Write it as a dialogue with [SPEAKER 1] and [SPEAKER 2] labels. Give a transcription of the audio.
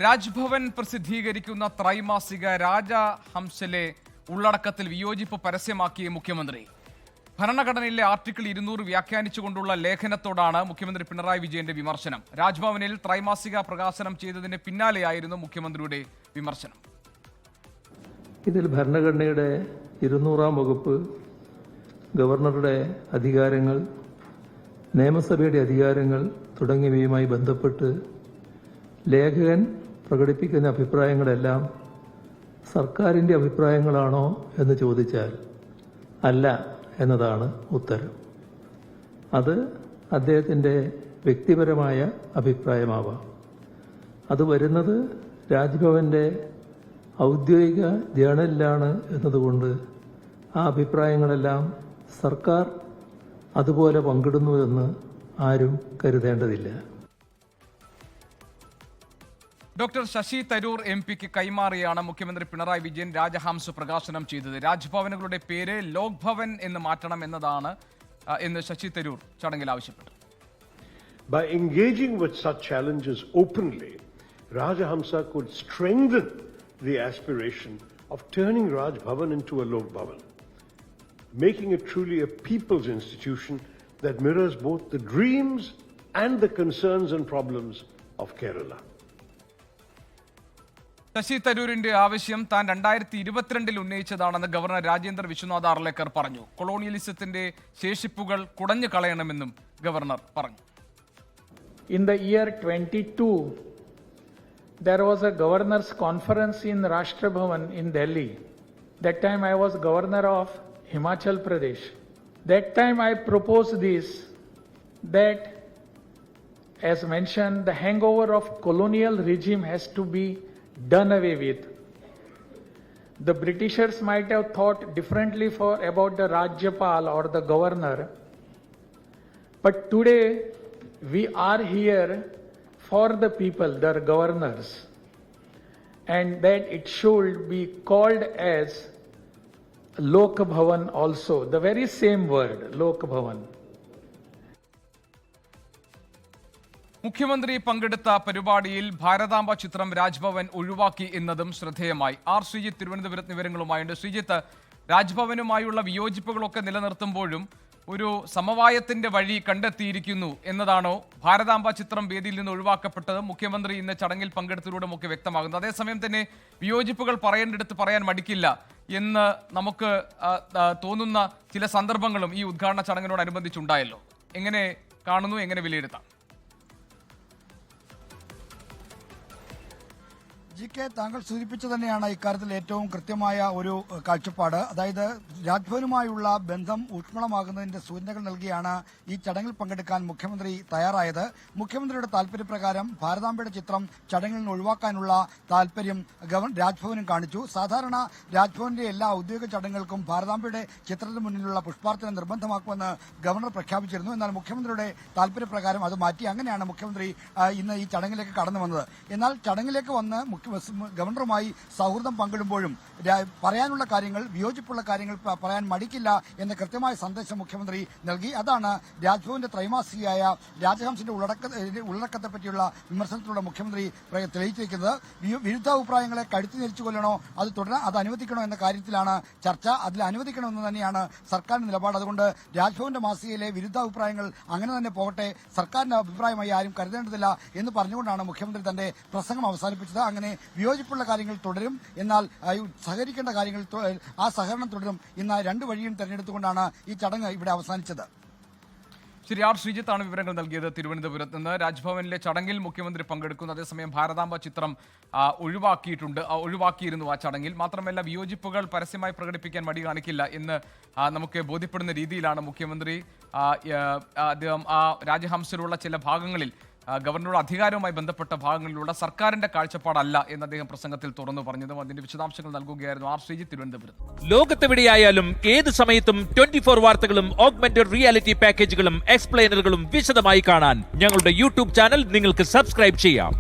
[SPEAKER 1] രാജ്ഭവൻ പ്രസിദ്ധീകരിക്കുന്ന ത്രൈമാസിക രാജഹംസിലെ ഉള്ളടക്കത്തിൽ വിയോജിപ്പ് പരസ്യമാക്കിയ മുഖ്യമന്ത്രി. ഭരണഘടനയിലെ ആർട്ടിക്കിൾ 200 വ്യാഖ്യാനിച്ചുകൊണ്ടുള്ള ലേഖനത്തോടാണ് മുഖ്യമന്ത്രി പിണറായി വിജയന്റെ വിമർശനം. രാജ്ഭവനിൽ ത്രൈമാസിക പ്രകാശനം ചെയ്തതിന് പിന്നാലെയായിരുന്നു മുഖ്യമന്ത്രിയുടെ വിമർശനം.
[SPEAKER 2] ഇതിൽ ഭരണഘടനയുടെ 200-ാം വകുപ്പ്, ഗവർണറുടെ അധികാരങ്ങൾ, നിയമസഭയുടെ അധികാരങ്ങൾ തുടങ്ങിയവയുമായി ബന്ധപ്പെട്ട് ലേഖകൻ പ്രകടിപ്പിക്കുന്ന അഭിപ്രായങ്ങളെല്ലാം സർക്കാരിൻ്റെ അഭിപ്രായങ്ങളാണോ എന്ന് ചോദിച്ചാൽ അല്ല എന്നതാണ് ഉത്തരം. അത് അദ്ദേഹത്തിൻ്റെ വ്യക്തിപരമായ അഭിപ്രായമാവാം. അത് വരുന്നത് രാജ്ഭവന്റെ ഔദ്യോഗിക ജേണലിലാണ് എന്നതുകൊണ്ട് ആ അഭിപ്രായങ്ങളെല്ലാം സർക്കാർ അതുപോലെ പങ്കിടുന്നുവെന്ന് ആരും കരുതേണ്ടതില്ല.
[SPEAKER 1] ഡോക്ടർ ശശി തരൂർ എംപിക്ക് കൈമാറിയാണ് മുഖ്യമന്ത്രി പിണറായി വിജയൻ രാജഹംസ് പ്രകാശനം ചെയ്തത്. രാജ്ഭവനുകളുടെ പേര് ലോക് ഭവൻ എന്ന് മാറ്റണം എന്ന് ശശി തരൂർ ചടങ്ങിൽ ആവശ്യപ്പെട്ടു.
[SPEAKER 3] By engaging with such challenges openly, Rajhamsa could strengthen the aspiration of turning Raj Bhavan into a Lok Bhavan, making it truly a people's institution that mirrors both the dreams and the concerns and problems of Kerala.
[SPEAKER 1] Sasi തരൂരിന്റെ ആവശ്യം താൻ 2022-ൽ ഉന്നയിച്ചതാണെന്ന് governor Rajendra Vishwanath Arlekar പറഞ്ഞു. കൊളോണിയലിസത്തിന്റെ ശേഷിപ്പുകൾ കുടഞ്ഞു കളയണമെന്നും governor പറഞ്ഞു.
[SPEAKER 4] In the year 22, there was a governor's conference in Rashtra Bhavan in Delhi. That time I was governor of Himachal Pradesh. That time I proposed this, that as mentioned, the hangover of colonial regime has to be done away with. The Britishers might have thought differently about the Rajyapal or the governor, but today we are here for the people, their governors, and that it should be called as Lok Bhavan also, the very same word, Lok Bhavan.
[SPEAKER 1] മുഖ്യമന്ത്രി പങ്കെടുത്ത പരിപാടിയിൽ ഭാരതാംബ ചിത്രം രാജ്ഭവൻ ഒഴിവാക്കി എന്നതും ശ്രദ്ധേയമായി. R Sreejith തിരുവനന്തപുരത്ത് വിവരങ്ങളുമായുണ്ട്. ശ്രീജിത്ത്, രാജ്ഭവനുമായുള്ള വിയോജിപ്പുകളൊക്കെ നിലനിർത്തുമ്പോഴും ഒരു സമവായത്തിന്റെ വഴി കണ്ടെത്തിയിരിക്കുന്നു എന്നതാണോ ഭാരതാംബ ചിത്രം വേദിയിൽ നിന്ന് ഒഴിവാക്കപ്പെട്ടത് മുഖ്യമന്ത്രി ഇന്ന് ചടങ്ങിൽ പങ്കെടുത്തതിലൂടെ ഒക്കെ വ്യക്തമാകുന്നത്? അതേസമയം തന്നെ വിയോജിപ്പുകൾ പറയേണ്ടടുത്ത് പറയാൻ മടിക്കില്ല എന്ന് നമുക്ക് തോന്നുന്ന ചില സന്ദർഭങ്ങളും ഈ ഉദ്ഘാടന ചടങ്ങിനോടനുബന്ധിച്ചുണ്ടായല്ലോ. എങ്ങനെ കാണുന്നു, എങ്ങനെ വിലയിരുത്താം?
[SPEAKER 5] ജി.കെ. താങ്കൾ സൂചിപ്പിച്ചു തന്നെയാണ് ഇക്കാര്യത്തിൽ ഏറ്റവും കൃത്യമായ ഒരു കാഴ്ചപ്പാട്. അതായത് രാജ്ഭവനുമായുള്ള ബന്ധം ഊഷ്മളമാകുന്നതിന്റെ സൂചനകൾ നൽകിയാണ് ഈ ചടങ്ങിൽ പങ്കെടുക്കാൻ മുഖ്യമന്ത്രി തയ്യാറായത്. മുഖ്യമന്ത്രിയുടെ താൽപര്യപ്രകാരം ഭാരതാംബയുടെ ചിത്രം ചടങ്ങിൽ നിന്ന് ഒഴിവാക്കാനുള്ള താൽപര്യം രാജ്ഭവനും കാണിച്ചു. സാധാരണ രാജ്ഭവന്റെ എല്ലാ ഔദ്യോഗിക ചടങ്ങുകൾക്കും ഭാരതാംബയുടെ ചിത്രത്തിന് മുന്നിലുള്ള പുഷ്പാർച്ചന നിർബന്ധമാക്കുമെന്ന് ഗവർണർ പ്രഖ്യാപിച്ചിരുന്നു. എന്നാൽ മുഖ്യമന്ത്രിയുടെ താൽപര്യപ്രകാരം അത് മാറ്റി. അങ്ങനെയാണ് മുഖ്യമന്ത്രി ഇന്ന് ഈ ചടങ്ങിലേക്ക് കടന്നു വന്നത്. എന്നാൽ ചടങ്ങിലേക്ക് വന്ന് ഗവർണറുമായി സൗഹൃദം പങ്കിടുമ്പോഴും പറയാനുള്ള കാര്യങ്ങൾ, വിയോജിപ്പുള്ള കാര്യങ്ങൾ പറയാൻ മടിക്കില്ല എന്ന കൃത്യമായ സന്ദേശം മുഖ്യമന്ത്രി നൽകി. അതാണ് രാജ്ഭവന്റെ ത്രൈമാസികയായ രാജഹംസിന്റെ ഉള്ളടക്കത്തെ പറ്റിയുള്ള വിമർശനത്തിലൂടെ മുഖ്യമന്ത്രി തെളിയിച്ചിരിക്കുന്നത്. വിരുദ്ധാഭിപ്രായങ്ങളെ കഴുത്തി നെരിച്ചു കൊല്ലണോ, അത് തുടരാൻ അത് അനുവദിക്കണോ എന്ന കാര്യത്തിലാണ് ചർച്ച. അതിൽ അനുവദിക്കണമെന്ന് തന്നെയാണ് സർക്കാരിന്റെ നിലപാട്. അതുകൊണ്ട് രാജ്ഭവന്റെ മാസികയിലെ വിരുദ്ധാഭിപ്രായങ്ങൾ അങ്ങനെ തന്നെ പോകട്ടെ, സർക്കാരിന്റെ അഭിപ്രായമായി ആരും കരുതേണ്ടതില്ല എന്ന് പറഞ്ഞുകൊണ്ടാണ് മുഖ്യമന്ത്രി തന്റെ പ്രസംഗം അവസാനിപ്പിച്ചത്. അങ്ങനെ വിയോജിപ്പുള്ള കാര്യങ്ങൾ തുടരും, എന്നാൽ സഹകരിക്കേണ്ട കാര്യങ്ങൾ ആ സഹകരണം തുടരും. ഇന്ന് രണ്ട് വഴിയും തെരഞ്ഞെടുത്തുകൊണ്ടാണ് ഈ ചടങ്ങ് ഇവിടെ അവസാനിച്ചത്.
[SPEAKER 1] ശരി, ആർ ശ്രീജിത്താണ് വിവരങ്ങൾ നൽകിയത് തിരുവനന്തപുരത്ത് നിന്ന്. രാജ്ഭവനിലെ ചടങ്ങിൽ മുഖ്യമന്ത്രി പങ്കെടുക്കുന്നു. അതേസമയം ഭാരതാംബ ചിത്രം ഒഴിവാക്കിയിരുന്നു ആ ചടങ്ങിൽ. മാത്രമല്ല, വിയോജിപ്പുകൾ പരസ്യമായി പ്രകടിപ്പിക്കാൻ മടി കാണിക്കില്ല എന്ന് നമുക്ക് ബോധ്യപ്പെടുന്ന രീതിയിലാണ് മുഖ്യമന്ത്രി അദ്ദേഹം ആ രാജഹംസിലുള്ള ചില ഭാഗങ്ങളിൽ ഗവർണറുടെ അധികാരവുമായി ബന്ധപ്പെട്ട ഭാഗങ്ങളിലുള്ള സർക്കാരിന്റെ കാഴ്ചപ്പാടല്ല എന്ന് അദ്ദേഹം പ്രസംഗത്തിൽ തുറന്നു പറഞ്ഞതും അതിന്റെ വിശദാംശങ്ങൾ നൽകുകയായിരുന്നു ആർ ശ്രീജിത്ത് തിരുവനന്തപുരത്ത്.
[SPEAKER 6] ലോകത്തെവിടെയായാലും ഏത് സമയത്തും 24 വാർത്തകളും ഓഗ്മെന്റഡ് റിയാലിറ്റി പാക്കേജുകളും എക്സ്പ്ലെയിനറുകളും വിശദമായി കാണാൻ ഞങ്ങളുടെ യൂട്യൂബ് ചാനൽ നിങ്ങൾക്ക് സബ്സ്ക്രൈബ് ചെയ്യാം.